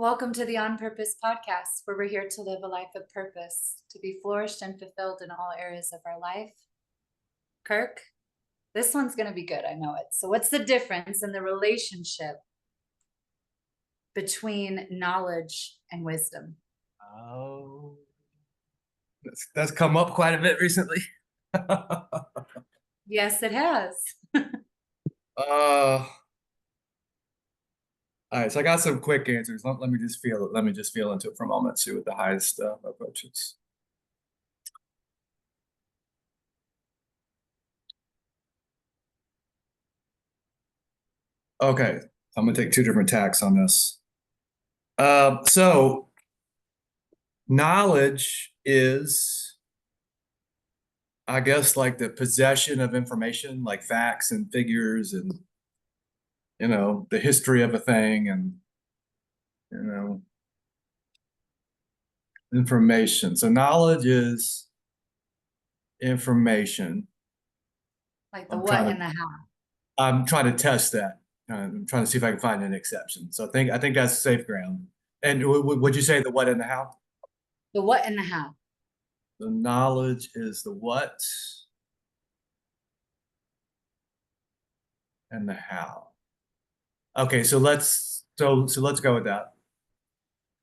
Welcome to the On Purpose podcast, where we're here to live a life of purpose, to be flourished and fulfilled in all areas of our life. Kirk, this one's going to be good. I know it. So, what's the difference in the relationship between knowledge and wisdom? Oh, that's come up quite a bit recently. Yes, it has. All right, so I got some quick answers. Let me just feel it. Let me just feel into it for a moment. See what the highest approach is. Okay, I'm gonna take two different tacks on this. So knowledge is, I guess, like the possession of information, like facts and figures, and the history of a thing, and you know, information. So knowledge is information. Like the I'm what trying to and the how. I'm trying to test that. I'm trying to see if I can find an exception. So I think that's safe ground. And would you say the what and the how? The what and the how. The knowledge is the what and the how. Okay, so let's go with that.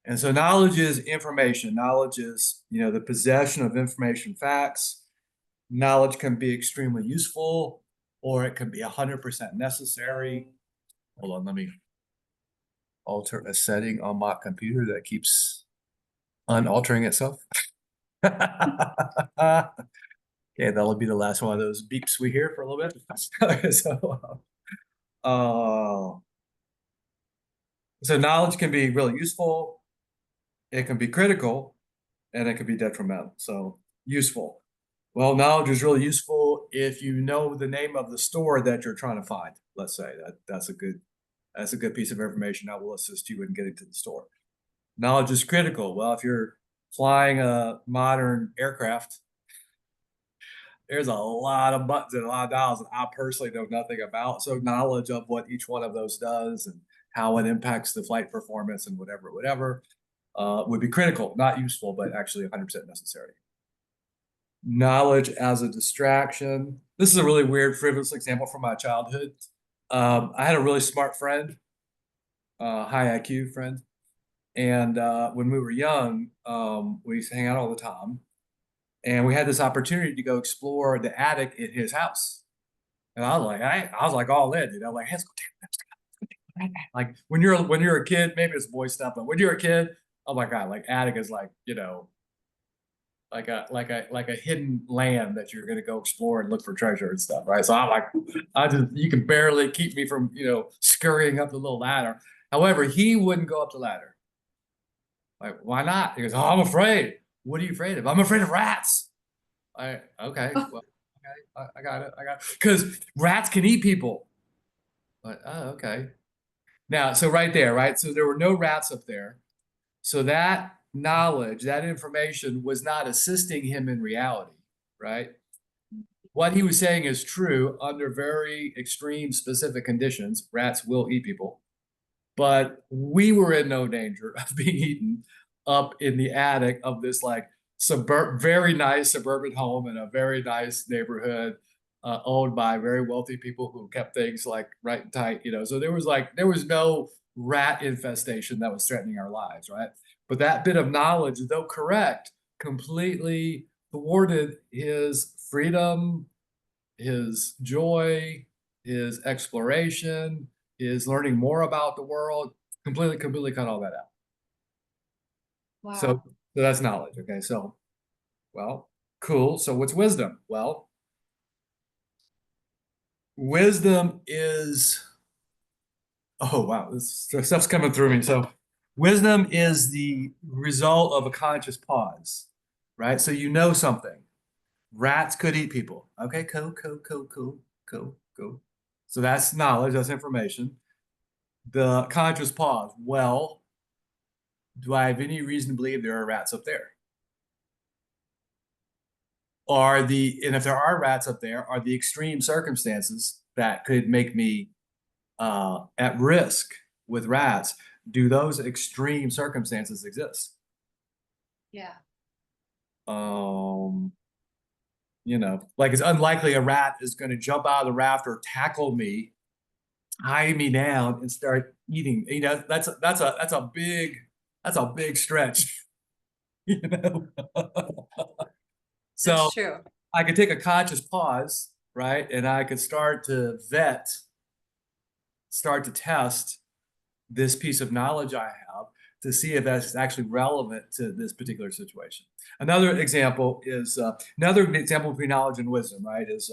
And so knowledge is information. Knowledge is, the possession of information, facts. Knowledge can be extremely useful, or it can be 100% necessary. Hold on, let me alter a setting on my computer that keeps unaltering itself. Okay, that'll be the last one of those beeps we hear for a little bit. Uh, so knowledge can be really useful, it can be critical, and it can be detrimental. So useful. Well, knowledge is really useful if you know the name of the store that you're trying to find. Let's say that's a good piece of information that will assist you in getting to the store. Knowledge is critical. Well, if you're flying a modern aircraft, there's a lot of buttons and a lot of dials that I personally know nothing about. So knowledge of what each one of those does and how it impacts the flight performance and whatever would be critical, not useful, but actually 100% necessary. Knowledge as a distraction. This is a really weird, frivolous example from my childhood. I had a really smart friend, high IQ friend, and when we were young, we used to hang out all the time. And we had this opportunity to go explore the attic in his house. And I was like all in, like, hey, let's go take that. Like when you're a kid, maybe it's boy stuff, but when you're a kid, oh my God, like attic is like, like a hidden land that you're gonna go explore and look for treasure and stuff, right? So I'm like, you can barely keep me from, scurrying up the little ladder. However, he wouldn't go up the ladder. Like, why not? He goes, oh, I'm afraid. What are you afraid of? I'm afraid of rats. Okay, Oh, well, okay, I got it. Because rats can eat people. But oh, okay. Now, so right there, right? So there were no rats up there. So that knowledge, that information was not assisting him in reality, right? What he was saying is true under very extreme specific conditions. Rats will eat people. But we were in no danger of being eaten up in the attic of this like very nice suburban home in a very nice neighborhood, owned by very wealthy people who kept things like right and tight, So there was no rat infestation that was threatening our lives, right? But that bit of knowledge, though correct, completely thwarted his freedom, his joy, his exploration, his learning more about the world, completely cut all that out. So, wow. so that's knowledge. Okay. So, well, cool. So what's wisdom? Well, wisdom is, oh, wow, this stuff's coming through me. So wisdom is the result of a conscious pause, right? So you know something. Rats could eat people. Okay, cool. So that's knowledge, that's information. The conscious pause. Well, do I have any reason to believe there are rats up there? And if there are rats up there, are the extreme circumstances that could make me at risk with rats Do those extreme circumstances exist? Yeah. Um, like it's unlikely a rat is going to jump out of the raft or tackle me, tie me down, and start eating. That's a big stretch. You know. So That's true. I could take a conscious pause, right? And I could start to test this piece of knowledge I have to see if that's actually relevant to this particular situation. Another example between knowledge and wisdom, right? Is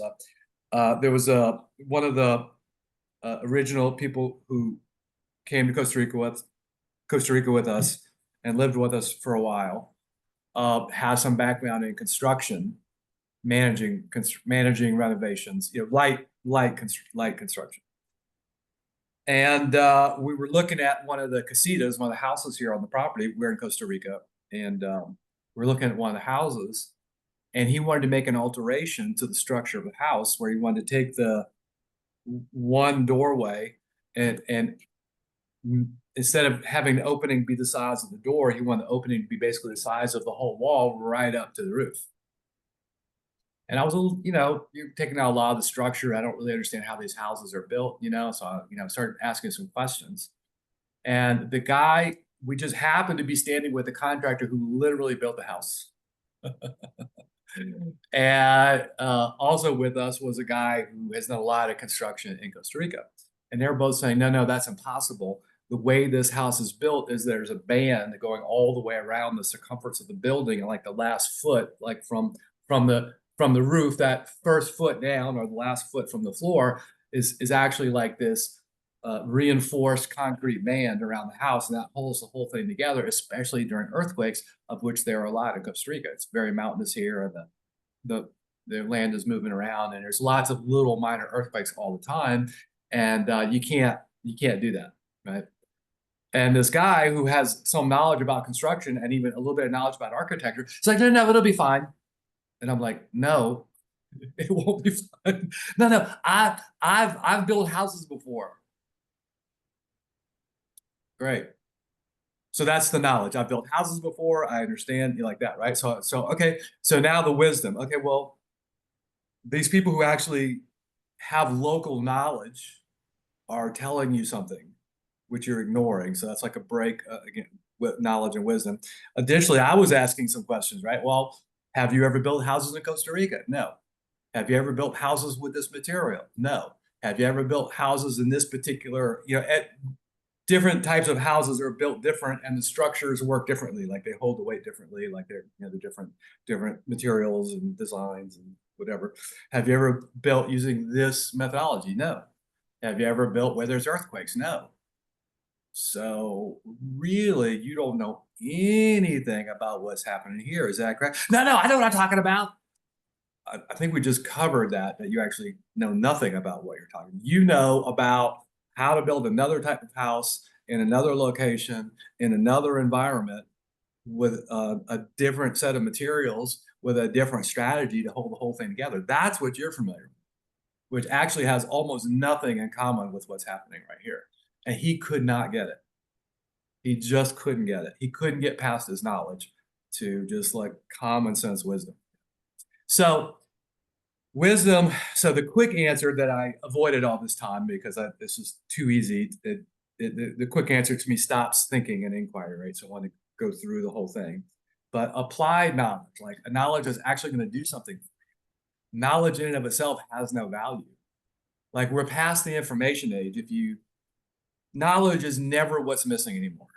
there was one of the original people who came to Costa Rica with us and lived with us for a while. Has some background in construction, managing renovations, light construction. And we were looking at one of the casitas, one of the houses here on the property. We're in Costa Rica, and we're looking at one of the houses, and he wanted to make an alteration to the structure of the house where he wanted to take the one doorway and instead of having the opening be the size of the door, he wanted the opening to be basically the size of the whole wall right up to the roof. And I was a little, you're taking out a lot of the structure. I don't really understand how these houses are built, so I, started asking some questions. And the guy, we just happened to be standing with the contractor who literally built the house. And also with us was a guy who has done a lot of construction in Costa Rica. And they're both saying, no, that's impossible. The way this house is built is there's a band going all the way around the circumference of the building, and like the last foot, like from the roof, that first foot down or the last foot from the floor is actually like this reinforced concrete band around the house, and that holds the whole thing together, especially during earthquakes, of which there are a lot in Costa Rica. It's very mountainous here, and the land is moving around, and there's lots of little minor earthquakes all the time, and you can't do that, right? And this guy who has some knowledge about construction and even a little bit of knowledge about architecture, it's like, no, it'll be fine. And I'm like, no, it won't be fine. No, I've built houses before. Great. So that's the knowledge. I've built houses before. I understand, like that, right? So okay. So now the wisdom. Okay, well, these people who actually have local knowledge are telling you something which you're ignoring. So that's like a break again with knowledge and wisdom. Additionally, I was asking some questions, right? Well, have you ever built houses in Costa Rica? No. Have you ever built houses with this material? No. Have you ever built houses in this particular, different types of houses are built different and the structures work differently, like they hold the weight differently, like they're different materials and designs and whatever. Have you ever built using this methodology? No. Have you ever built where there's earthquakes? No. So really, you don't know anything about what's happening here. Is that correct? No, I know what I'm talking about. I think we just covered that you actually know nothing about what you're talking. You know about how to build another type of house in another location, in another environment, with a different set of materials, with a different strategy to hold the whole thing together. That's what you're familiar with, which actually has almost nothing in common with what's happening right here. And he could not get it. He just couldn't get it. He couldn't get past his knowledge to just like common sense wisdom. So wisdom. So the quick answer that I avoided all this time because this is too easy. The quick answer to me stops thinking and inquiry, right? So I want to go through the whole thing. But applied knowledge, like a knowledge that's actually going to do something. Knowledge in and of itself has no value. Like we're past the information age. Knowledge is never what's missing anymore.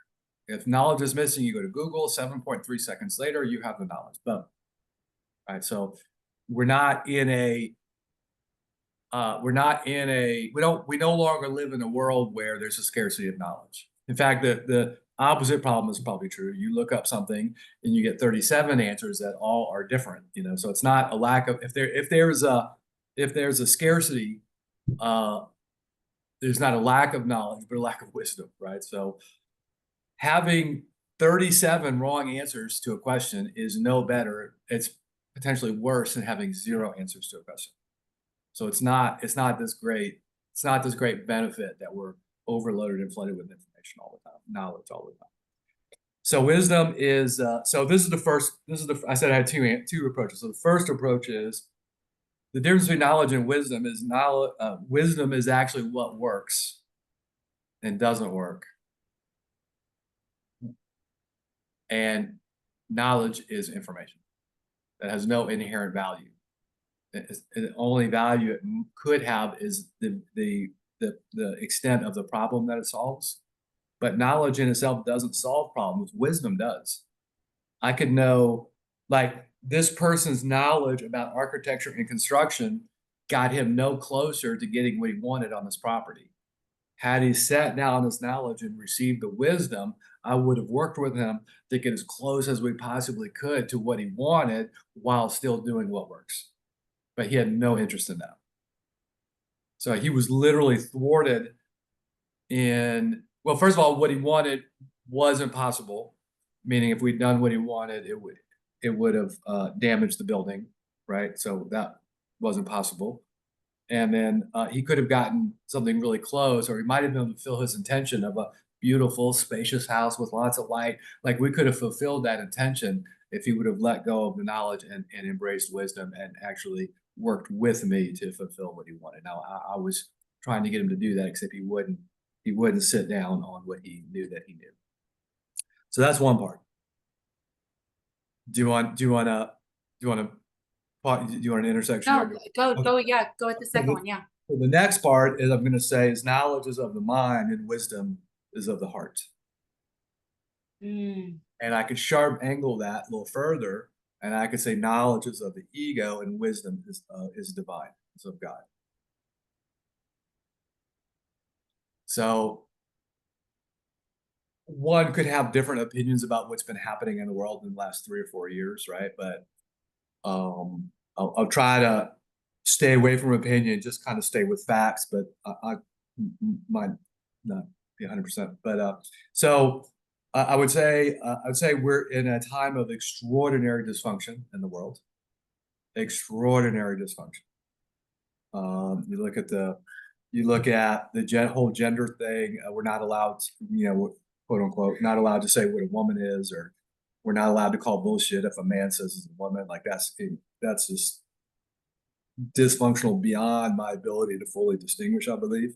If knowledge is missing, you go to Google, 7.3 seconds later, you have the knowledge. Boom. All right. So we're not in a we no longer live in a world where there's a scarcity of knowledge. In fact, the opposite problem is probably true. You look up something and you get 37 answers that all are different, so it's not a lack of, if there's a scarcity, there's not a lack of knowledge, but a lack of wisdom, right? So having 37 wrong answers to a question is no better. It's potentially worse than having 0 answers to a question. So it's not this great benefit that we're overloaded and flooded with information all the time, knowledge all the time. So wisdom is, so this is the first, I said I had two approaches. So the first approach is the difference between knowledge and wisdom is wisdom is actually what works and doesn't work. And knowledge is information that has no inherent value. The only value it could have is the extent of the problem that it solves. But knowledge in itself doesn't solve problems. Wisdom does. I could know, like, this person's knowledge about architecture and construction got him no closer to getting what he wanted on this property. Had he sat down on his knowledge and received the wisdom, I would have worked with him to get as close as we possibly could to what he wanted while still doing what works. But he had no interest in that. So he was literally thwarted in, well, first of all, what he wanted wasn't possible, meaning if we'd done what he wanted, it would have damaged the building, right? So that wasn't possible. And then he could have gotten something really close, or he might have been able to fulfill his intention of a beautiful, spacious house with lots of light. Like, we could have fulfilled that intention if he would have let go of the knowledge and embraced wisdom and actually worked with me to fulfill what he wanted. Now, I was trying to get him to do that, except he wouldn't sit down on what he knew that he knew. So that's one part. Do you want an intersection? No, go with the second one. Yeah. So the next part is, I'm going to say, is knowledge is of the mind and wisdom is of the heart. And I could sharp angle that a little further, and I could say knowledge is of the ego and wisdom is divine, is of God. So one could have different opinions about what's been happening in the world in the last 3 or 4 years, right? But I'll try to stay away from opinion, just kind of stay with facts, but I might not be 100%. But so I would say we're in a time of extraordinary dysfunction in the world. Extraordinary dysfunction. You look at the whole gender thing. We're not allowed to, quote unquote, not allowed to say what a woman is, or we're not allowed to call bullshit if a man says he's a woman. Like, that's just dysfunctional beyond my ability to fully distinguish, I believe.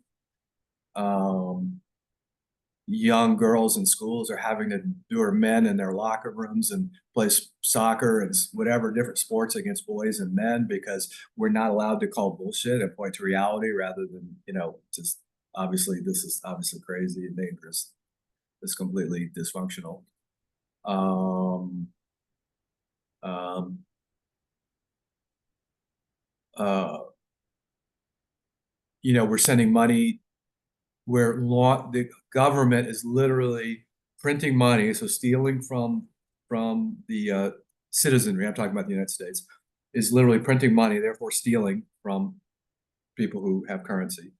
Young girls in schools are having to endure men in their locker rooms and play soccer and whatever different sports against boys and men because we're not allowed to call bullshit and point to reality rather than, just obviously this is obviously crazy and dangerous. It's completely dysfunctional. We're sending money where the government is literally printing money, so stealing from the citizenry. I'm talking about the United States, is literally printing money, therefore stealing from people who have currency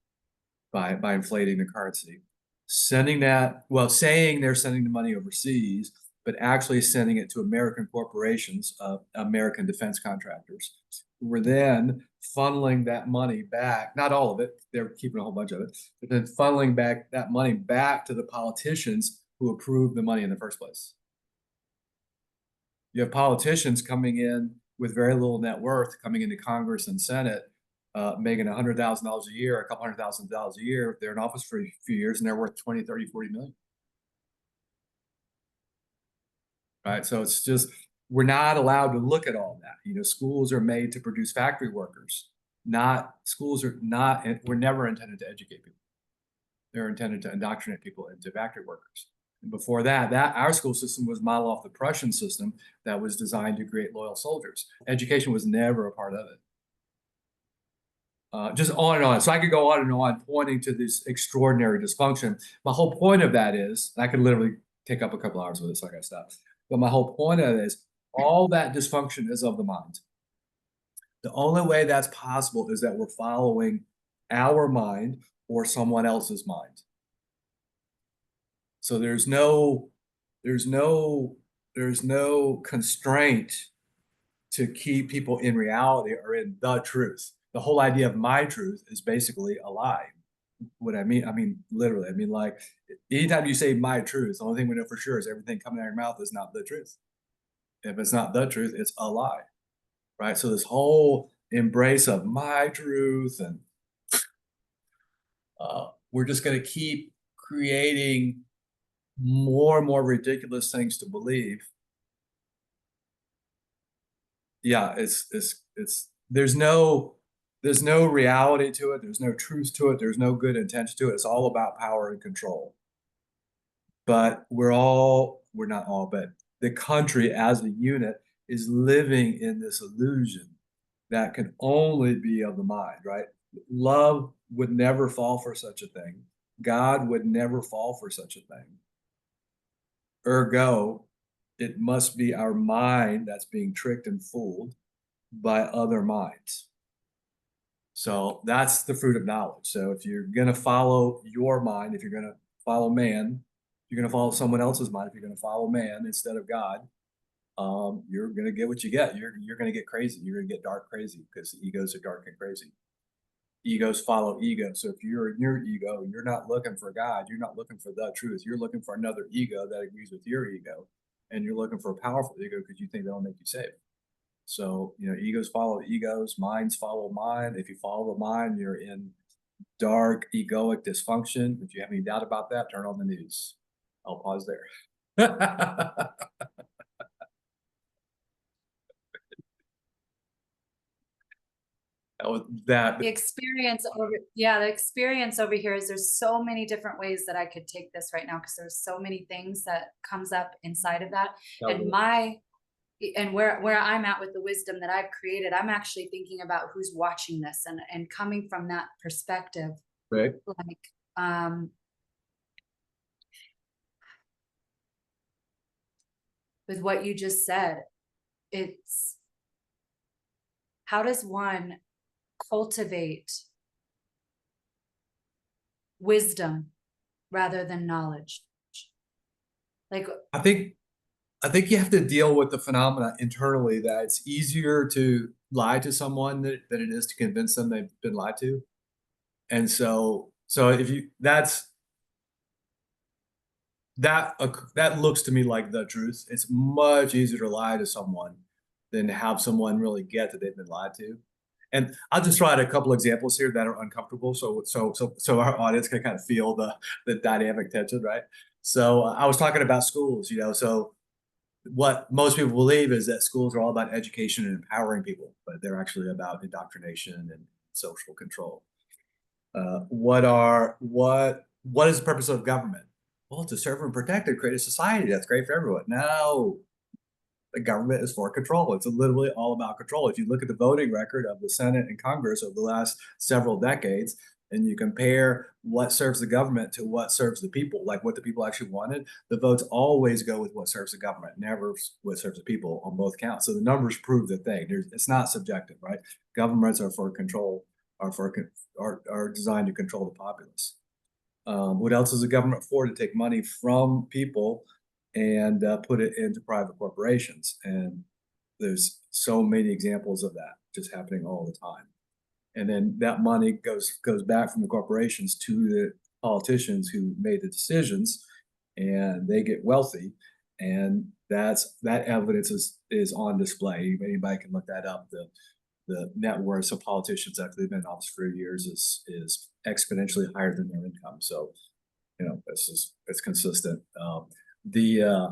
by inflating the currency, saying they're sending the money overseas, but actually sending it to American corporations, American defense contractors, who were then funneling that money back, not all of it, they're keeping a whole bunch of it, but then funneling back that money back to the politicians who approved the money in the first place. You have politicians coming in with very little net worth, coming into Congress and Senate, making $100,000 a year, a couple $100,000 a year. They're in office for a few years and they're worth 20, 30, 40 million. Right. So it's just, we're not allowed to look at all that. Schools are made to produce factory workers. We're never intended to educate people. They're intended to indoctrinate people into factory workers. And before that, our school system was modeled off the Prussian system that was designed to create loyal soldiers. Education was never a part of it. Just on and on. So I could go on and on pointing to this extraordinary dysfunction. My whole point of that is, I could literally take up a couple hours with this, so I gotta stop. But my whole point of it is, all that dysfunction is of the mind. The only way that's possible is that we're following our mind or someone else's mind. So there's no constraint to keep people in reality or in the truth. The whole idea of my truth is basically a lie. what I mean literally. I mean, like, anytime you say my truth, the only thing we know for sure is everything coming out of your mouth is not the truth. If it's not the truth, it's a lie, right? So this whole embrace of my truth, and we're just going to keep creating more and more ridiculous things to believe. Yeah, it's there's no reality to it. There's no truth to it. There's no good intention to it. It's all about power and control. But we're not all, but the country as a unit is living in this illusion that can only be of the mind, right? Love would never fall for such a thing. God would never fall for such a thing. Ergo, it must be our mind that's being tricked and fooled by other minds. So that's the fruit of knowledge. So if you're going to follow your mind, if you're going to follow man, if you're going to follow someone else's mind, if you're going to follow man instead of God, you're going to get what you get. You're going to get crazy. You're going to get dark crazy because egos are dark and crazy. Egos follow ego. So if you're in your ego, you're not looking for God. You're not looking for the truth. You're looking for another ego that agrees with your ego, and you're looking for a powerful ego because you think that'll make you safe. So, egos follow egos, minds follow mind. If you follow the mind, you're in dark egoic dysfunction. If you have any doubt about that, turn on the news. I'll pause there. That The experience over, yeah, the experience over here is there's so many different ways that I could take this right now because there's so many things that comes up inside of that. And where I'm at with the wisdom that I've created, I'm actually thinking about who's watching this and coming from that perspective. right. Like, with what you just said, it's how does one cultivate wisdom rather than knowledge? Like, I think I think you have to deal with the phenomena internally that it's easier to lie to someone than it is to convince them they've been lied to. And so if you that looks to me like the truth. It's much easier to lie to someone than to have someone really get that they've been lied to. And I'll just try out a couple examples here that are uncomfortable, so our audience can kind of feel the dynamic tension, right? So I was talking about schools, so what most people believe is that schools are all about education and empowering people, but they're actually about indoctrination and social control. What is the purpose of government? Well, to serve and protect and create a society that's great for everyone. No, the government is for control. It's literally all about control. If you look at the voting record of the Senate and Congress over the last several decades, and you compare what serves the government to what serves the people, like what the people actually wanted, the votes always go with what serves the government, never what serves the people on both counts. So the numbers prove the thing. It's not subjective, right? Governments are for control, are designed to control the populace. What else is the government for? To take money from people and put it into private corporations. And there's so many examples of that just happening all the time. And then that money goes back from the corporations to the politicians who made the decisions, and they get wealthy. And that evidence is on display. Anybody can look that up. The net worth of politicians after they've been in office for years is exponentially higher than their income. So, it's consistent. The uh,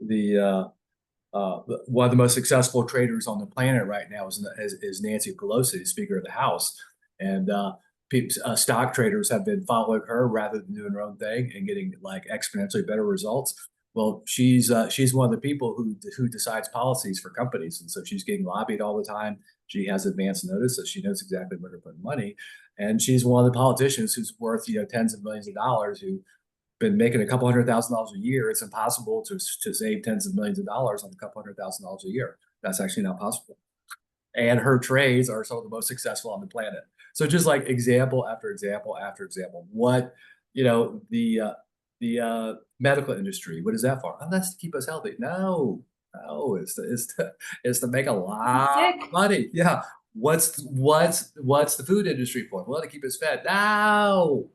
the one of the most successful traders on the planet right now is Nancy Pelosi, Speaker of the House, and stock traders have been following her rather than doing their own thing and getting like exponentially better results. Well, she's one of the people who decides policies for companies, and so she's getting lobbied all the time. She has advance notice, so she knows exactly where to put money, and she's one of the politicians who's worth tens of millions of dollars who been making a couple $100,000 a year. It's impossible to save tens of millions of dollars on a couple $100,000 a year. That's actually not possible. And her trades are some of the most successful on the planet. So just like example after example after example, what the medical industry, what is that for? Oh, that's to keep us healthy. No, it's to make a lot sick. of money. Yeah. What's the food industry for? Well, to keep us fed. No,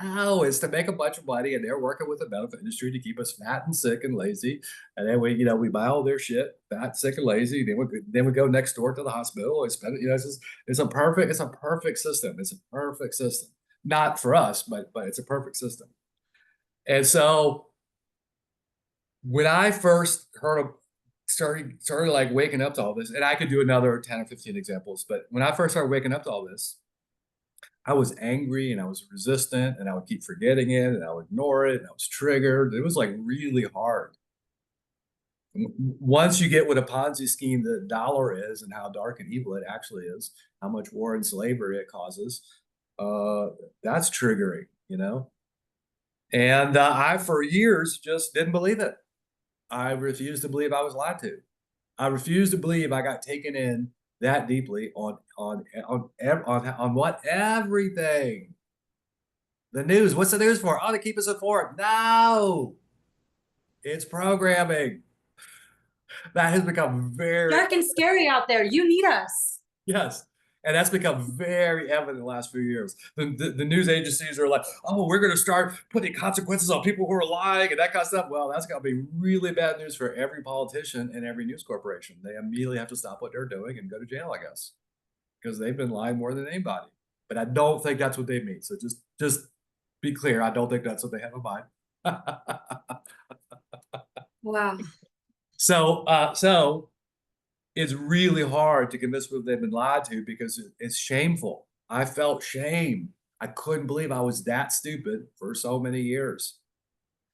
No, it's to make a bunch of money, and they're working with the medical industry to keep us fat and sick and lazy. And then we buy all their shit, fat, sick, and lazy. Then we go next door to the hospital and spend it. It's a perfect system. It's a perfect system. Not for us, but it's a perfect system. And so when I first heard of started like waking up to all this, and I could do another 10 or 15 examples, but when I first started waking up to all this, I was angry and I was resistant and I would keep forgetting it and I would ignore it and I was triggered. It was like really hard. Once you get what a Ponzi scheme the dollar is and how dark and evil it actually is, how much war and slavery it causes, that's triggering, you know? And I, for years, just didn't believe it. I refused to believe I was lied to. I refused to believe I got taken in that deeply on what everything. The news. What's the news for? Oh, to keep us informed. No, it's programming. That has become very Dark and scary out there. You need us. yes. And that's become very evident in the last few years. The news agencies are like, oh, we're going to start putting consequences on people who are lying and that kind of stuff. Well, that's going to be really bad news for every politician and every news corporation. They immediately have to stop what they're doing and go to jail, I guess, because they've been lying more than anybody. But I don't think that's what they mean. So just be clear. I don't think that's what they have in mind. Wow. So it's really hard to convince people they've been lied to because it's shameful. I felt shame. I couldn't believe I was that stupid for so many years.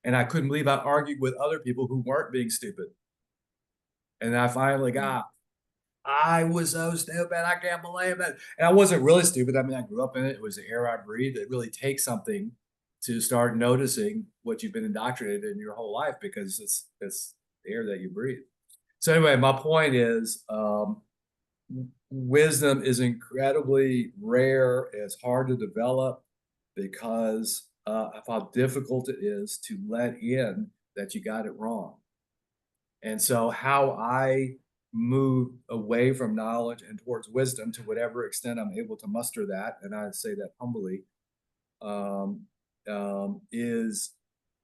And I couldn't believe I argued with other people who weren't being stupid. And I finally got, I was so stupid. I can't believe it. And I wasn't really stupid. I mean, I grew up in it. It was the air I breathed. It really takes something to start noticing what you've been indoctrinated in your whole life because it's the air that you breathe. So anyway, my point is wisdom is incredibly rare. It's hard to develop because of how difficult it is to let in that you got it wrong. And so how I move away from knowledge and towards wisdom to whatever extent I'm able to muster that, and I say that humbly, is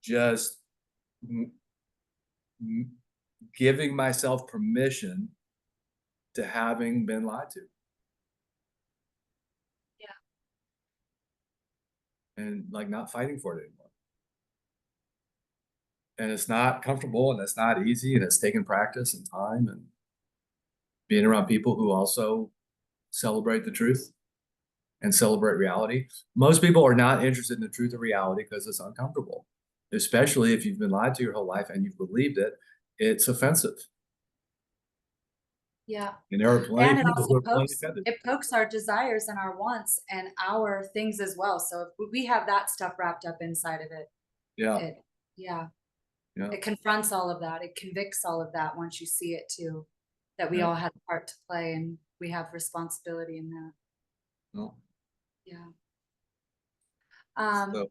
just giving myself permission to having been lied to. Yeah. And like not fighting for it anymore. And it's not comfortable and it's not easy and it's taken practice and time and being around people who also celebrate the truth and celebrate reality. Most people are not interested in the truth of reality because it's uncomfortable, especially if you've been lied to your whole life and you've believed it. It's offensive. Yeah. And there are plenty And of it people also who are plenty pokes offended. it pokes our desires and our wants and our things as well. So if we have that stuff wrapped up inside of it, Yeah. it yeah, Yeah. it confronts all of that. It convicts all of that once you see it too, that we Yeah. all had a part to play and we have responsibility in that. No. Yeah. So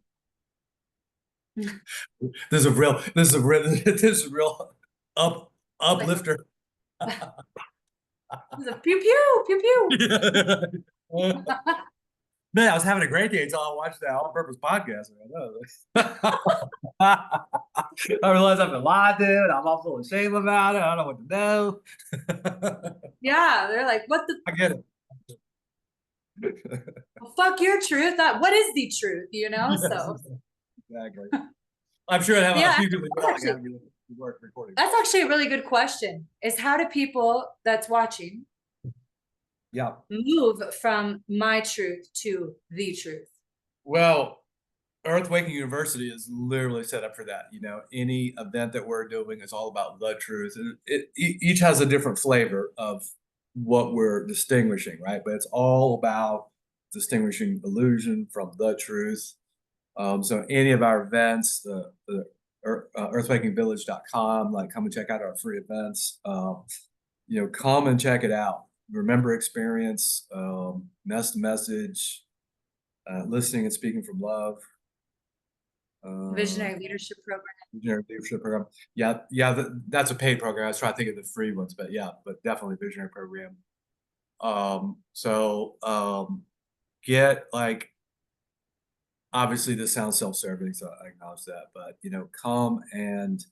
this is a real this is a real Like uplifter. it's a pew pew pew pew. Man, I was having a great day until I watched that all-purpose podcast. I realized I've been lied to, and I'm all full of shame about it. I don't know what to do. Yeah, they're like, what the I get it. well, fuck your truth. That what is the truth, you know? Yes, So exactly. I'm sure I have a yeah, few people that's yelling actually at me work recording. that's actually a really good question. Is how do people that's watching Yeah. move from my truth to the truth? Well, Earth Waking University is literally set up for that. Any event that we're doing is all about the truth. And each has a different flavor of what we're distinguishing, right? But it's all about distinguishing illusion from the truth. So any of our events, the earthwakingvillage.com, like come and check out our free events. Come and check it out. Remember experience, nest message, listening and speaking from love. Visionary leadership program. Visionary leadership program. Yeah, that's a paid program. I was trying to think of the free ones, but yeah, but definitely visionary program. So get like obviously this sounds self-serving, so I acknowledge that, but come and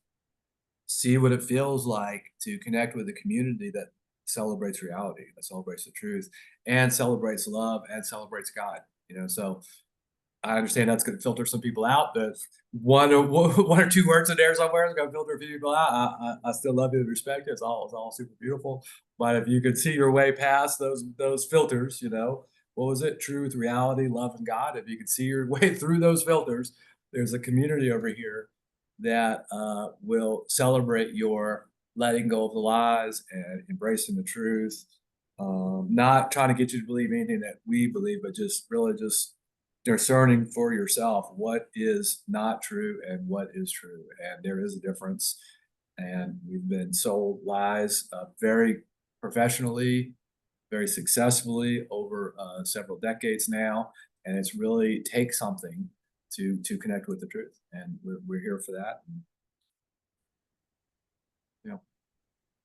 see what it feels like to connect with a community that celebrates reality, that celebrates the truth, and celebrates love and celebrates God. So I understand that's going to filter some people out. But one or two words in there somewhere is going to filter a few people out. I still love you and respect you. It's all super beautiful. But if you could see your way past those filters, what was it? Truth, reality, love, and God. If you could see your way through those filters, there's a community over here that will celebrate your letting go of the lies and embracing the truth. Not trying to get you to believe anything that we believe, but just really just discerning for yourself what is not true and what is true. And there is a difference. And we've been sold lies very professionally, very successfully over several decades now. And it's really takes something to connect with the truth. And we're here for that. And, you know,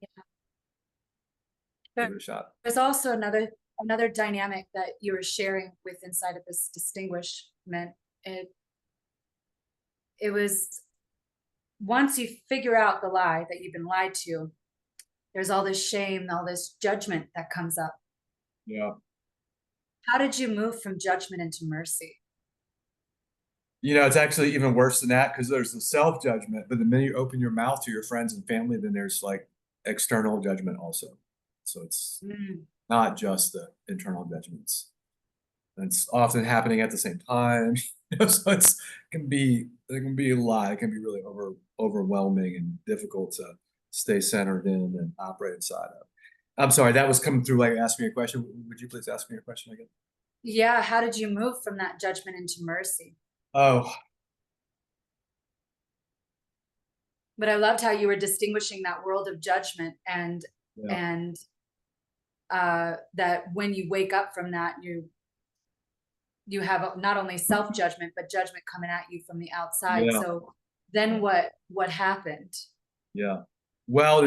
give There- it a shot. There's also another dynamic that you were sharing with inside of this distinguishment. It was once you figure out the lie that you've been lied to, there's all this shame, all this judgment that comes up. Yeah. How did you move from judgment into mercy? It's actually even worse than that because there's the self judgment, but the minute you open your mouth to your friends and family, then there's like external judgment also. So it's Mm. not just the internal judgments. It's often happening at the same time. So it can be a lot. It can be really overwhelming and difficult to stay centered in and operate inside of. I'm sorry, that was coming through like asking me a question. Would you please ask me a question again? Yeah, how did you move from that judgment into mercy? Oh, But I loved how you were distinguishing that world of judgment yeah, and that when you wake up from that, you have not only self judgment but judgment coming at you from the outside. yeah, So then what happened? yeah. Well,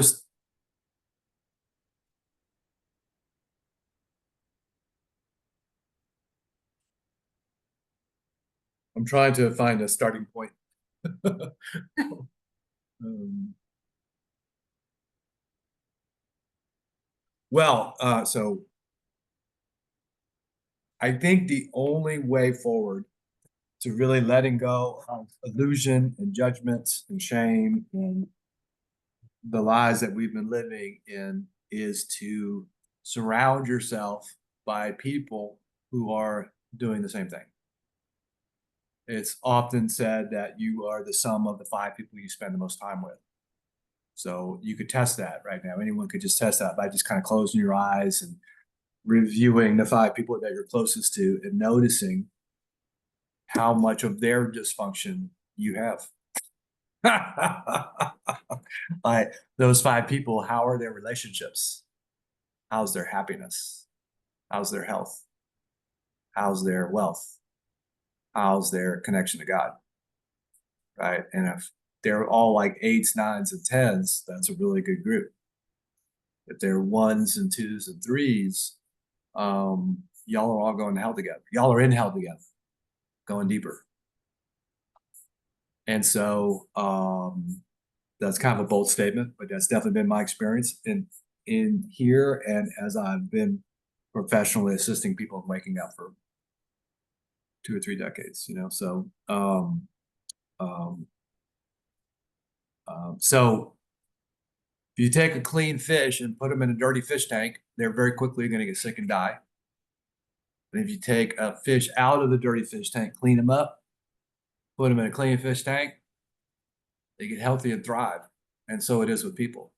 I'm trying to find a starting point. Um, so I think the only way forward to really letting go of illusion and judgments and shame and the lies that we've been living in is to surround yourself by people who are doing the same thing. It's often said that you are the sum of the five people you spend the most time with. So you could test that right now. Anyone could just test that by just kind of closing your eyes and reviewing the five people that you're closest to and noticing how much of their dysfunction you have. Like those five people, how are their relationships? How's their happiness? How's their health? How's their wealth? How's their connection to God? Right. And if they're all like eights, nines, and tens, that's a really good group. If they're ones and twos and threes, y'all are all going to hell together. Y'all are in hell together, going deeper. And so that's kind of a bold statement, but that's definitely been my experience in here and as I've been professionally assisting people in waking up for 2 or 3 decades. Um, so if you take a clean fish and put them in a dirty fish tank, they're very quickly going to get sick and die. And if you take a fish out of the dirty fish tank, clean them up, put them in a clean fish tank, they get healthy and thrive. And so it is with people.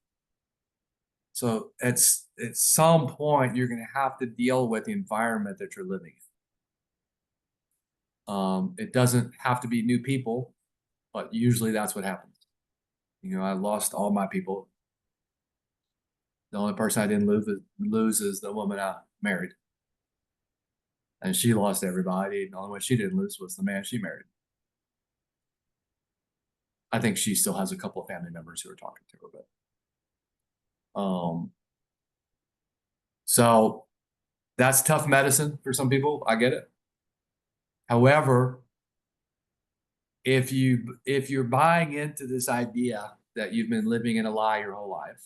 So at some point, you're going to have to deal with the environment that you're living in. It doesn't have to be new people, but usually that's what happens. I lost all my people. The only person I didn't lose is the woman I married. And she lost everybody. The only one she didn't lose was the man she married. I think she still has a couple of family members who are talking to her, so that's tough medicine for some people. I get it. However, if you're buying into this idea that you've been living in a lie your whole life,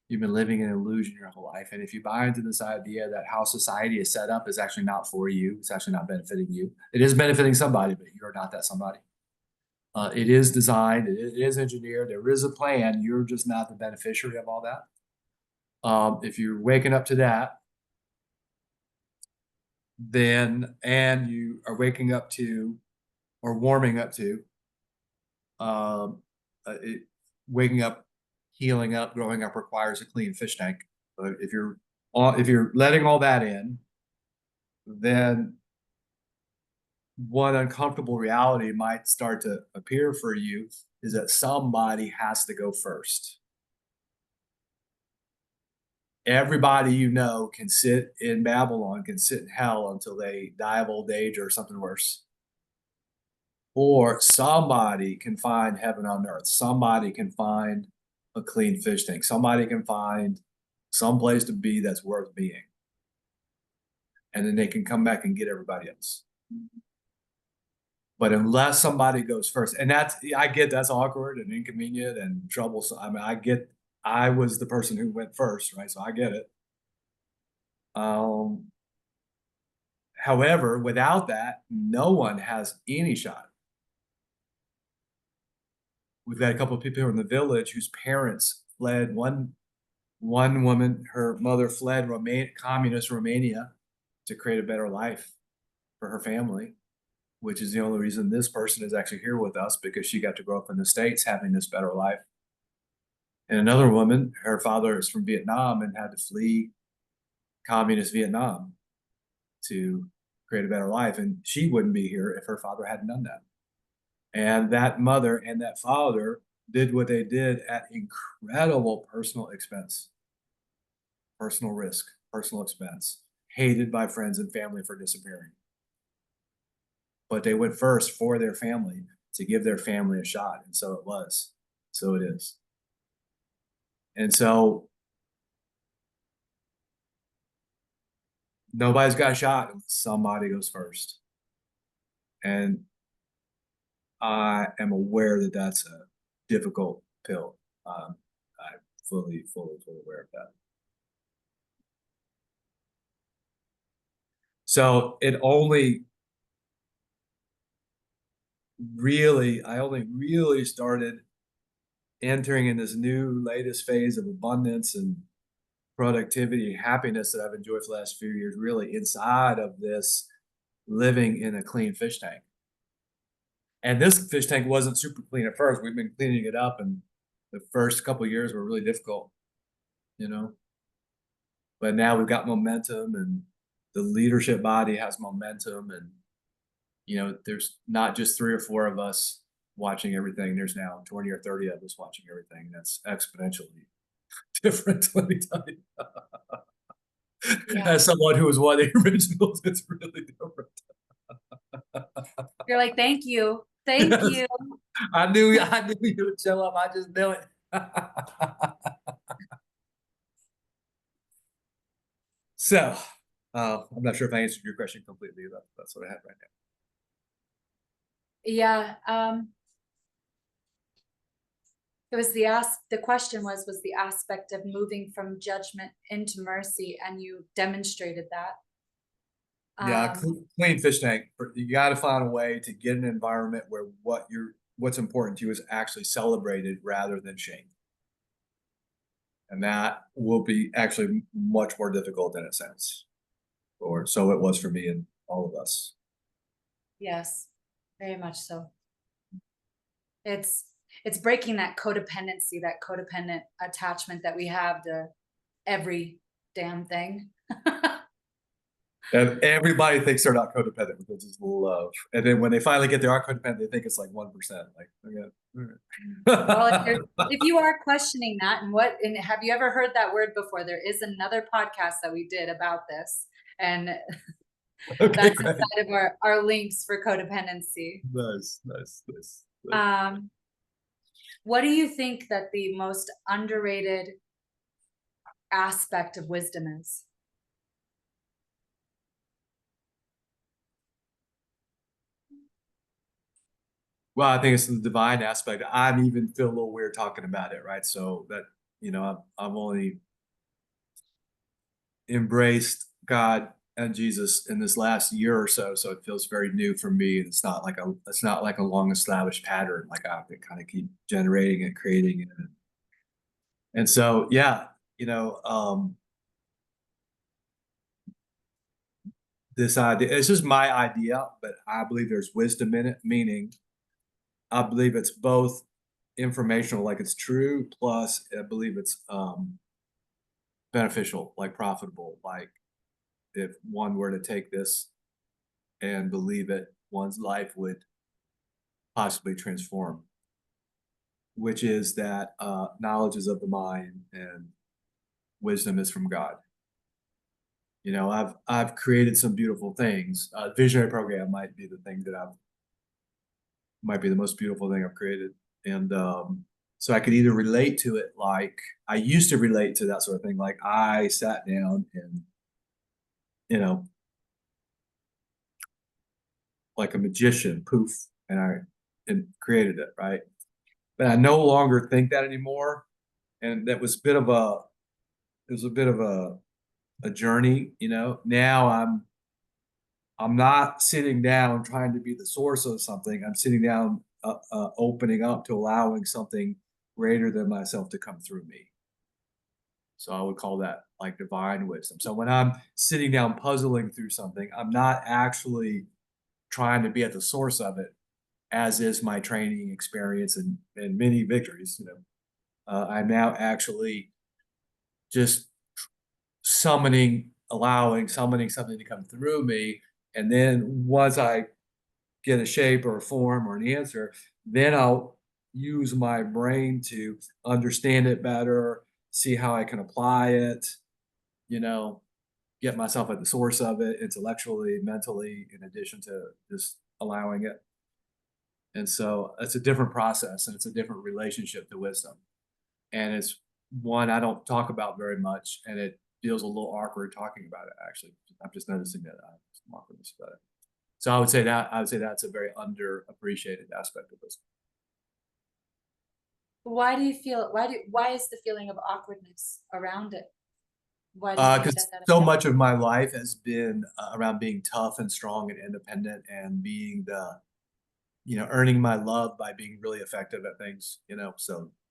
you've been living in an illusion your whole life, and if you buy into this idea that how society is set up is actually not for you, it's actually not benefiting you. It is benefiting somebody, but you're not that somebody. It is designed, it is engineered, there is a plan, you're just not the beneficiary of all that. If you're waking up to that, then, and you are waking up to, or warming up to, um, it, waking up, healing up, growing up requires a clean fish tank. But if you're letting all that in, then one uncomfortable reality might start to appear for you is that somebody has to go first. Everybody you know can sit in Babylon, can sit in hell until they die of old age or something worse. Or somebody can find heaven on earth. Somebody can find a clean fish tank. Somebody can find some place to be that's worth being. And then they can come back and get everybody else. But unless somebody goes first, and I get that's awkward and inconvenient and troublesome. I mean, I was the person who went first, right? So I get it. However, without that, no one has any shot. We've got a couple of people here in the village whose parents fled. One woman, her mother fled communist Romania to create a better life for her family, which is the only reason this person is actually here with us, because she got to grow up in the States having this better life. And another woman, her father is from Vietnam and had to flee communist Vietnam to create a better life. And she wouldn't be here if her father hadn't done that. And that mother and that father did what they did at incredible personal expense, personal risk, personal expense, hated by friends and family for disappearing. But they went first for their family to give their family a shot. And so it was. So it is. And so nobody's got a shot unless somebody goes first. And I am aware that that's a difficult pill. I'm fully aware of that. So I only really started entering in this new latest phase of abundance and productivity and happiness that I've enjoyed for the last few years, really inside of this living in a clean fish tank. And this fish tank wasn't super clean at first. We've been cleaning it up, and the first couple of years were really difficult, you know. But now we've got momentum, and the leadership body has momentum, and there's not just 3 or 4 of us watching everything. There's now 20 or 30 of us watching everything. That's exponentially different, let me tell you. Yeah. As someone who was one of the originals, it's really different. You're like, thank you. Thank Yes. you. I knew you would show up. I just knew it. So, I'm not sure if I answered your question completely, but that's what I had right now. Yeah. It was the question was the aspect of moving from judgment into mercy, and you demonstrated that. Yeah, clean fish tank. You got to find a way to get an environment where what's important to you is actually celebrated rather than shamed. And that will be actually much more difficult than it sounds. Or so it was for me and all of us. Yes, very much so. It's breaking that codependency, that codependent attachment that we have to every damn thing. And everybody thinks they're not codependent because it's love. And then when they finally get their codependent, they think it's like 1%. Like, okay. Well, if you are questioning that, and have you ever heard that word before? There is another podcast that we did about this, and Okay, that's great. inside of our links for codependency. Nice. What do you think that the most underrated aspect of wisdom is? Well, I think it's the divine aspect. I'm even feel a little weird talking about it, right? So that, I've only embraced God and Jesus in this last year or so, so it feels very new for me. It's not like a long established pattern. Like I have to kind of keep generating and creating it. And so, yeah, you know, um, this idea, it's just my idea, but I believe there's wisdom in it, meaning I believe it's both informational, like it's true, plus I believe it's beneficial, like profitable. Like if one were to take this and believe it, one's life would possibly transform, which is that knowledge is of the mind and wisdom is from God. I've created some beautiful things. Visionary program might be the thing that I've might be the most beautiful thing I've created. And so I could either relate to it like I used to relate to that sort of thing. Like I sat down and, you know, like a magician, poof, and created it, right? But I no longer think that anymore. And that was a bit of a it was a bit of a journey, Now I'm not sitting down trying to be the source of something. I'm sitting down, opening up to allowing something greater than myself to come through me. So I would call that like divine wisdom. So when I'm sitting down puzzling through something, I'm not actually trying to be at the source of it, as is my training experience and many victories. I'm now actually just summoning something to come through me. And then once I get a shape or a form or an answer, then I'll use my brain to understand it better, see how I can apply it, you know, get myself at the source of it intellectually, mentally, in addition to just allowing it. And so it's a different process and it's a different relationship to wisdom. And it's one I don't talk about very much. And it feels a little awkward talking about it, actually. I'm just noticing that I have some awkwardness about it. So I would say that's a very underappreciated aspect of this. Why is the feeling of awkwardness around it? Why do you think Because that so is? much of my life has been around being tough and strong and independent and being earning my love by being really effective at things.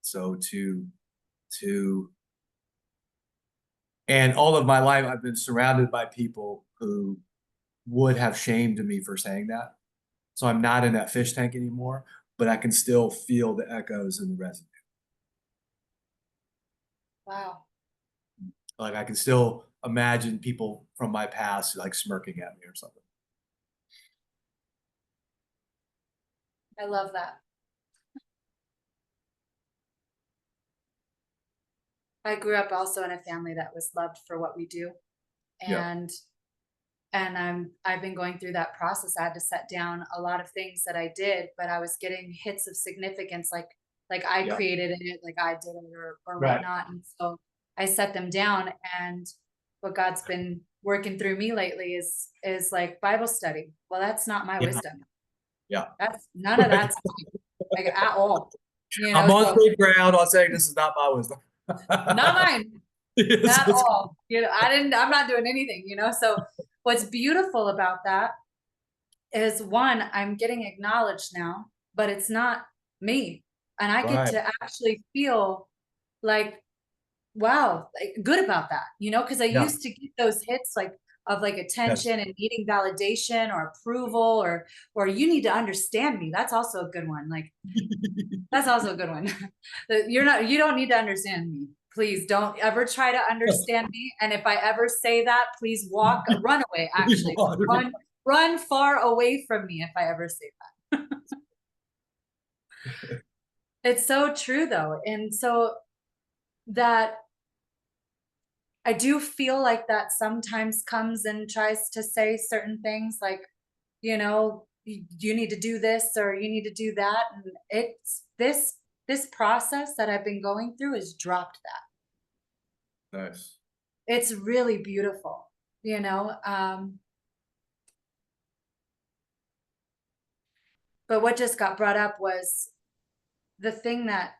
So to and all of my life I've been surrounded by people who would have shamed me for saying that. So I'm not in that fish tank anymore, but I can still feel the echoes and the residue. Wow, Like I can still imagine people from my past like smirking at me or something. I love that. I grew up also in a family that was loved for what we do, Yeah. and I've been going through that process. I had to set down a lot of things that I did, but I was getting hits of significance, like I Yeah. created it, like I did it, or Right. whatnot. And so I set them down. And what God's been working through me lately is like Bible study. Well, that's not my Yeah. wisdom. Yeah. That's none of that's like at all. I'm on So safe ground on saying this is not my wisdom. not mine Yes, at all. I'm not doing anything. So what's beautiful about that is, one, I'm getting acknowledged now, but it's not me. And I get right. to actually feel like, wow, like, good about that, because I Yeah. used to get those hits of like Yes. attention and needing validation or approval, or you need to understand me. That's also a good one. Like that's also a good one. You don't need to understand me. Please don't ever try to understand me. And if I ever say that, please run away, actually. Run far away from me if I ever say that. It's so true though. And so that I do feel like that sometimes comes and tries to say certain things like, you need to do this or you need to do that. And it's this process that I've been going through has dropped that. Nice. It's really beautiful. But what just got brought up was the thing that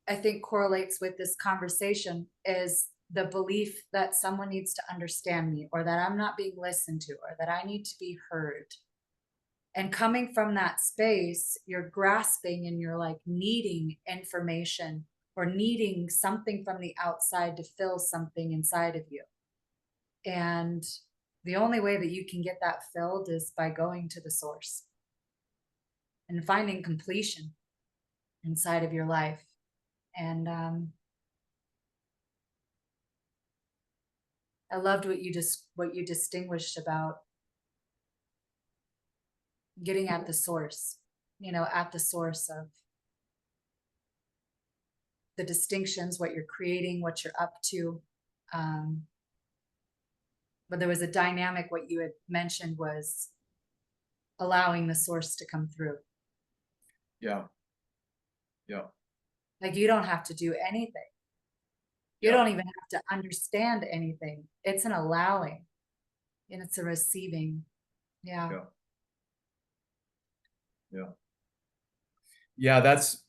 I think correlates with this conversation is the belief that someone needs to understand me, or that I'm not being listened to, or that I need to be heard. And coming from that space, you're grasping and you're like needing information or needing something from the outside to fill something inside of you. And the only way that you can get that filled is by going to the source and finding completion inside of your life. And I loved what you distinguished about getting at the source, at the source of the distinctions, what you're creating, what you're up to. Um, but there was a dynamic, what you had mentioned was allowing the source to come through. Yeah. Yeah. Like you don't have to do anything. You Yeah. don't even have to understand anything. It's an allowing and it's a receiving. Yeah. Yeah. Yeah. Yeah. That's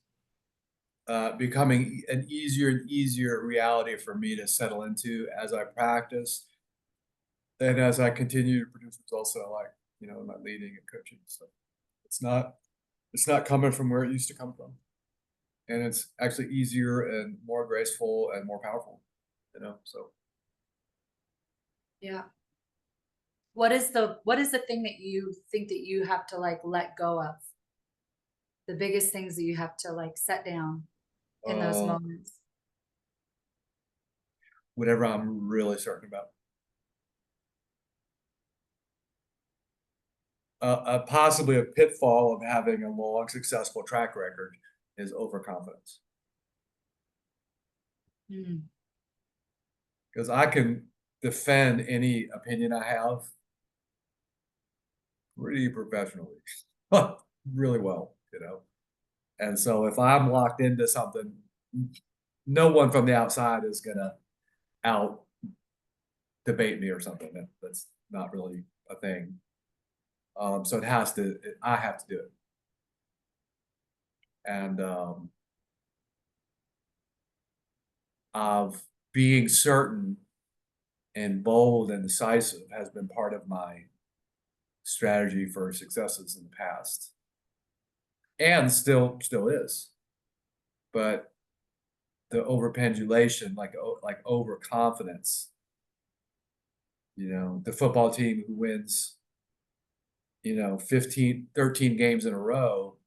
becoming an easier and easier reality for me to settle into as I practice and as I continue to produce results that I like, in my leading and coaching. So it's not coming from where it used to come from. And it's actually easier and more graceful and more powerful, so. Yeah. What is the thing that you think that you have to like let go of? The biggest things that you have to like set down in those uh, moments? Whatever I'm really certain about. Possibly a pitfall of having a long, successful track record is overconfidence. Mm. Because I can defend any opinion I have pretty professionally, really well. And so if I'm locked into something, no one from the outside is gonna out debate me or something. That's not really a thing. So I have to do it. And of being certain and bold and decisive has been part of my strategy for successes in the past, and still is. But the overpendulation, like overconfidence, the football team who wins, 13 games in a row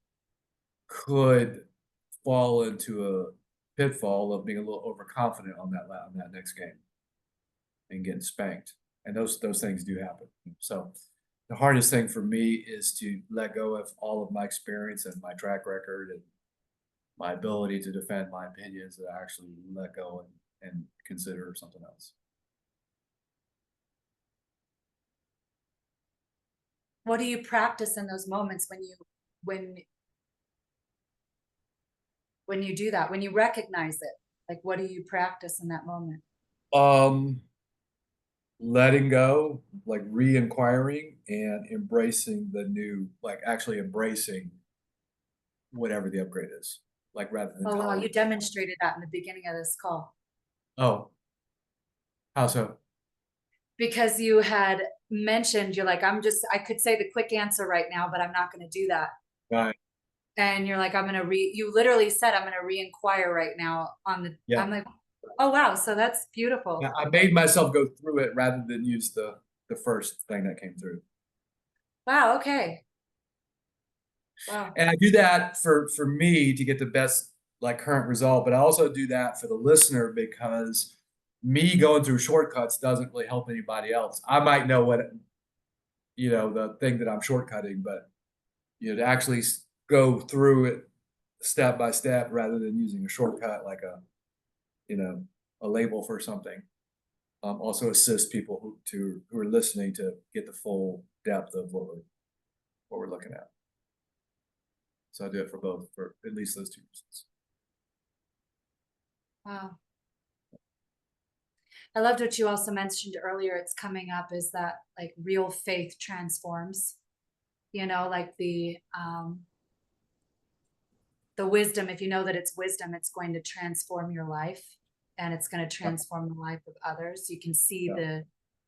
could fall into a pitfall of being a little overconfident on that next game and getting spanked. And those things do happen. So the hardest thing for me is to let go of all of my experience and my track record and my ability to defend my opinions, and actually let go and consider something else. What do you practice in those moments when when you do that, when you recognize it? Like what do you practice in that moment? Um, Letting go, like re-inquiring and embracing the new, like actually embracing whatever the upgrade is, like rather than Oh wow, you tolerance. demonstrated that in the beginning of this call. Oh, how so? Because you had mentioned, you're like, I could say the quick answer right now, but I'm not going to do that. Right. And you're like, you literally said, I'm going to re-inquire right now Yeah. I'm like, oh, wow. So that's beautiful. Yeah, I made myself go through it rather than use the first thing that came through. Wow. Okay. Wow. And I do that for me to get the best like current result, but I also do that for the listener because me going through shortcuts doesn't really help anybody else. I might know the thing that I'm shortcutting, but to actually go through it step by step rather than using a shortcut like you know a label for something, also assists people who are listening to get the full depth of what we're looking at. So I do it for both, for at least those two reasons. Wow. I loved what you also mentioned earlier. It's coming up is that like real faith transforms. like the wisdom, if you know that it's wisdom, it's going to transform your life and it's going to Yeah, transform the life of others. You can see yeah.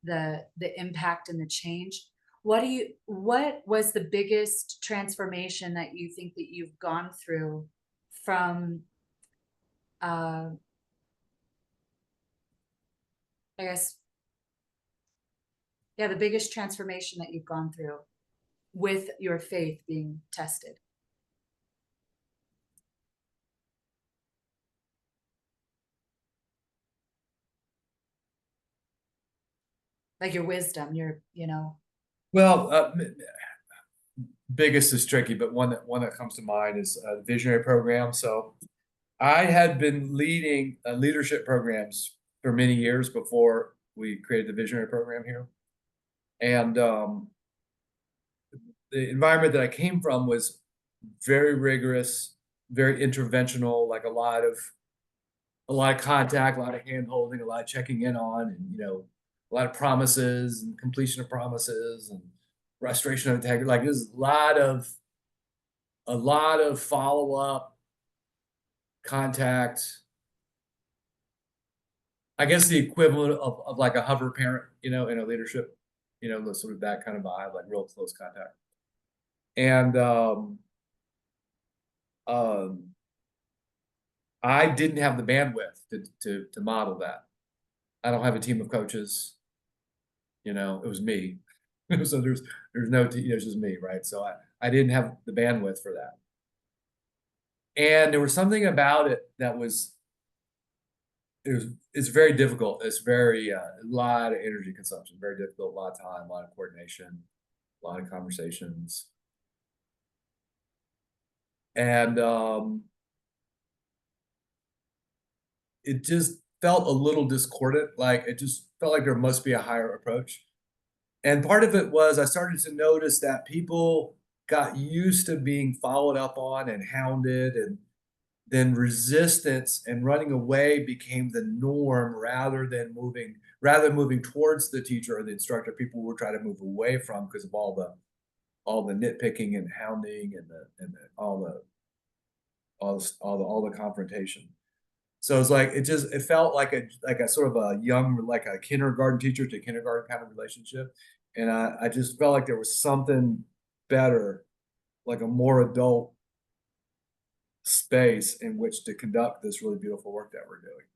the impact and the change. What was the biggest transformation that you think that you've gone through from uh I guess, yeah, the biggest transformation that you've gone through with your faith being tested? Like your wisdom, Well, biggest is tricky, but one that comes to mind is the visionary program. So I had been leading leadership programs for many years before we created the visionary program here, and the environment that I came from was very rigorous, very interventional, like a lot of contact, a lot of hand holding, a lot of checking in on, and a lot of promises and completion of promises and restoration of integrity. Like there's a lot of follow up contact. I guess the equivalent of like a hover parent, in a leadership, the sort of that kind of vibe, like real close contact. And um, I didn't have the bandwidth to model that. I don't have a team of coaches. It was me. So there's no there's just me, right? So I didn't have the bandwidth for that. And there was something about it that it's very difficult. It's very a lot of energy consumption, very difficult, a lot of time, a lot of coordination, a lot of conversations. And it just felt a little discordant. Like it just felt like there must be a higher approach. And part of it was I started to notice that people got used to being followed up on and hounded, and then resistance and running away became the norm rather than moving towards the teacher or the instructor. People were trying to move away from because of all the nitpicking and hounding and all the confrontation. So it's like it felt like a sort of a young, like a kindergarten teacher to kindergarten kind of relationship. And I just felt like there was something better, like a more adult space in which to conduct this really beautiful work that we're doing.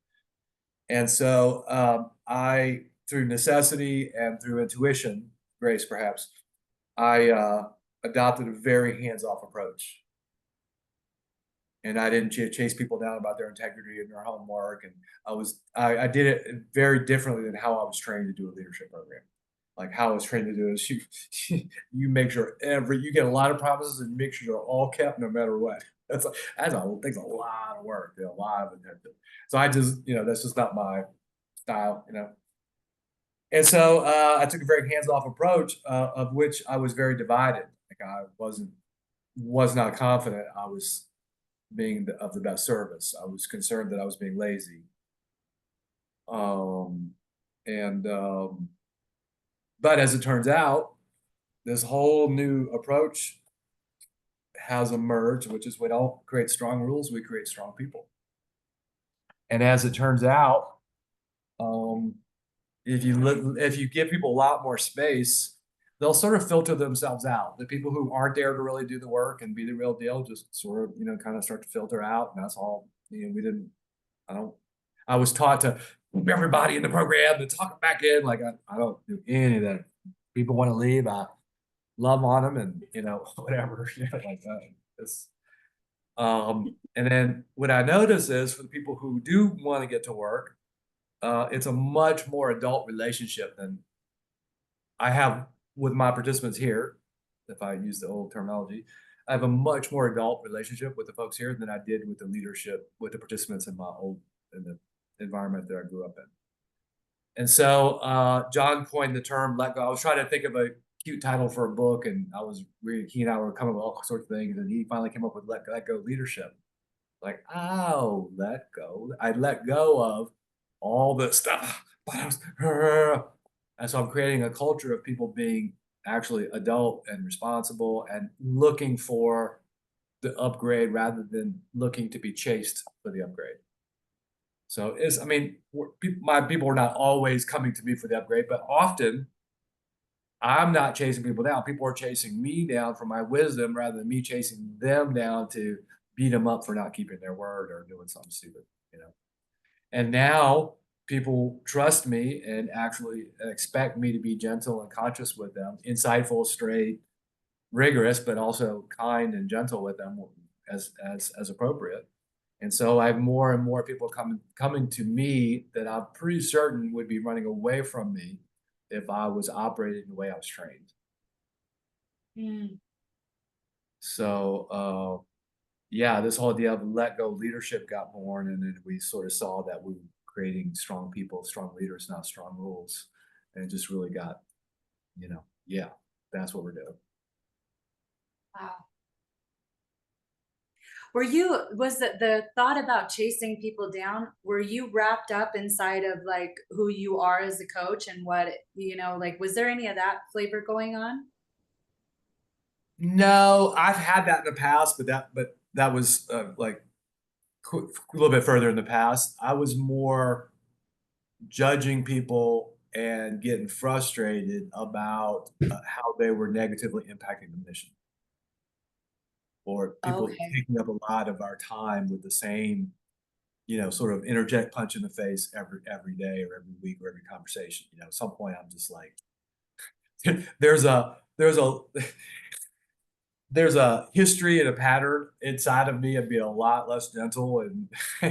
And so I, through necessity and through intuition, grace perhaps, I adopted a very hands-off approach. And I didn't chase people down about their integrity and their homework. And I did it very differently than how I was trained to do a leadership program. Like how I was trained to do is you make sure you get a lot of promises and you make sure they're all kept no matter what. Takes a lot of work, a lot of attention. So that's just not my style. And so I took a very hands-off approach, of which I was very divided. Like I was not confident I was being of the best service. I was concerned that I was being lazy. Um, and But as it turns out, this whole new approach has emerged, which is we don't create strong rules, we create strong people. And as it turns out, um, if you give people a lot more space, they'll sort of filter themselves out. The people who aren't there to really do the work and be the real deal just sort of, kind of start to filter out. And that's all, we didn't, I don't, I was taught to keep everybody in the program and talk them back in. Like I don't do any of that. People want to leave, I love on them and, whatever, like that. It's, and then what I notice is for the people who do want to get to work, it's a much more adult relationship than I have with my participants here. If I use the old terminology, I have a much more adult relationship with the folks here than I did with the leadership, with the participants in the environment that I grew up in. And so John coined the term "let go." I was trying to think of a cute title for a book, and he and I were coming up with all sorts of things, and he finally came up with "Let Go Leadership." Like, oh, let go. I let go of all the stuff. And so I'm creating a culture of people being actually adult and responsible and looking for the upgrade rather than looking to be chased for the upgrade. So it's, I mean, my people are not always coming to me for the upgrade, but often I'm not chasing people down. People are chasing me down for my wisdom rather than me chasing them down to beat them up for not keeping their word or doing something stupid, you know. And now people trust me and actually expect me to be gentle and conscious with them, insightful, straight, rigorous, but also kind and gentle with them as appropriate. And so I have more and more people coming to me that I'm pretty certain would be running away from me if I was operating the way I was trained. Mm. So yeah, this whole idea of let go leadership got born, and then we sort of saw that we were creating strong people, strong leaders, not strong rules, and it just really got, yeah, that's what we're doing. Wow. Was the thought about chasing people down, were you wrapped up inside of like who you are as a coach and what, like, was there any of that flavor going on? No, I've had that in the past, but that was like a little bit further in the past. I was more judging people and getting frustrated about how they were negatively impacting the mission, or people Okay. taking up a lot of our time with the same, sort of interject punch in the face every day or every week or every conversation. At some point, I'm just like, there's a there's a history and a pattern inside of me of being a lot less gentle and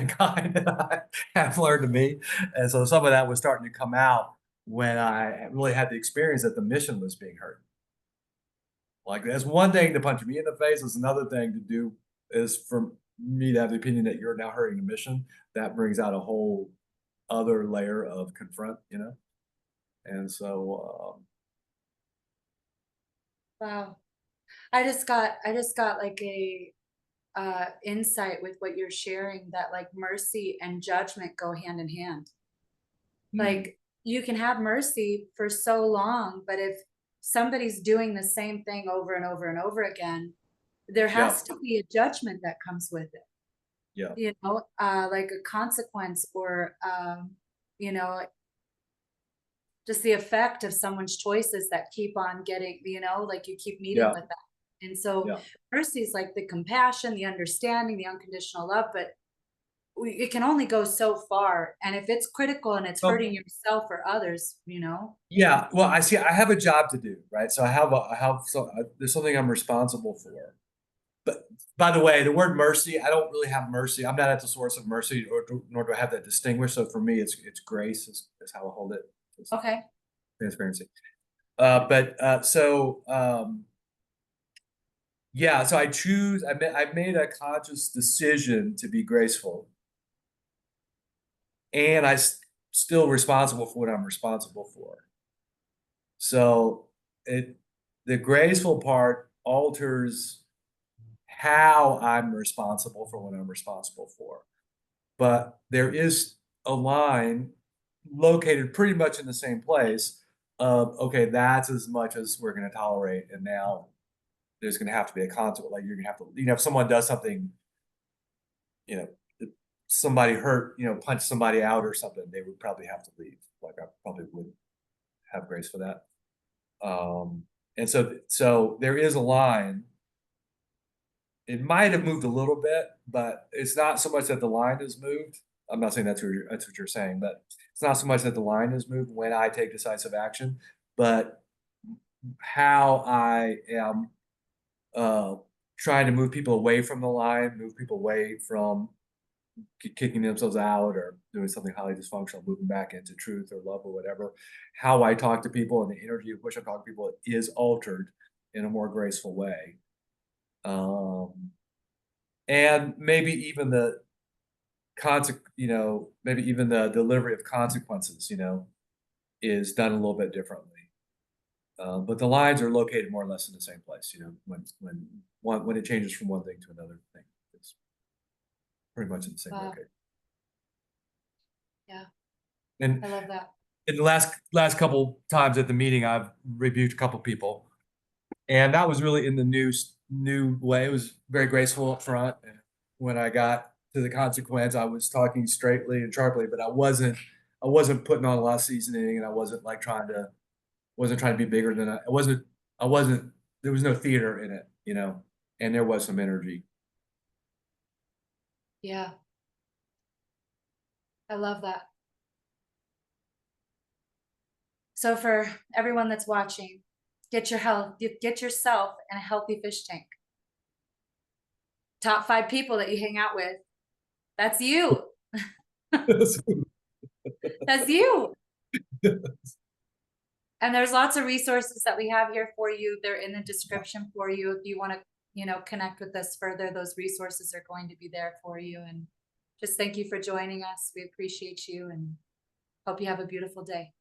kind than I have learned to be. And so some of that was starting to come out when I really had the experience that the mission was being hurt. Like, that's one thing to punch me in the face. It's another thing to do is for me to have the opinion that you're now hurting the mission. That brings out a whole other layer of confront. And so, Wow. I just got like a insight with what you're sharing, that like mercy and judgment go hand in hand. mm, Like, you can have mercy for so long, but if somebody's doing the same thing over and over and over again, there yeah, has to be a judgment that comes with it, yeah, like a consequence, or you know, just the effect of someone's choices that keep on getting, like you keep meeting yeah, with that. And so yeah. mercy is like the compassion, the understanding, the unconditional love, but it can only go so far. And if it's critical and it's Well, hurting yourself or others. yeah. Well, I see. I have a job to do, right? So there's something I'm responsible for. But by the way, the word mercy, I don't really have mercy. I'm not at the source of mercy, nor do I have that distinguished. So for me, it's grace is how I hold it. It's Okay. transparency. Yeah. So I made a conscious decision to be graceful, and still responsible for what I'm responsible for. So it the graceful part alters how I'm responsible for what I'm responsible for. But there is a line located pretty much in the same place of, okay, that's as much as we're going to tolerate, and now there's going to have to be a consequence. Like, you're going to have to, if someone does something, you know, somebody hurt, punch somebody out or something, they would probably have to leave. Like, I probably would have grace for that. And so there is a line. It might have moved a little bit, but it's not so much that the line has moved. I'm not saying that's what you're saying, but it's not so much that the line has moved when I take decisive action, but how I am uh, trying to move people away from the line, move people away from kicking themselves out or doing something highly dysfunctional, moving back into truth or love or whatever. How I talk to people and the energy of which I talk to people is altered in a more graceful way. Um, and maybe even maybe even the delivery of consequences, is done a little bit differently. But the lines are located more or less in the same place. When it changes from one thing to another thing, it's pretty much in the same Wow. location. Yeah. And I love that. in the last couple times at the meeting, I've rebuked a couple people, and that was really in the new way. It was very graceful up front. And when I got to the consequence, I was talking straightly and sharply, but I wasn't putting on a lot of seasoning, and I wasn't like wasn't trying to be bigger than I wasn't. There was no theater in it, and there was some energy. Yeah, I love that. So for everyone that's watching, get yourself in a healthy fish tank. Top 5 people that you hang out with, that's you. That's you. And there's lots of resources that we have here for you. They're in the description for you. If you want to, connect with us further, those resources are going to be there for you. And just thank you for joining us. We appreciate you and hope you have a beautiful day.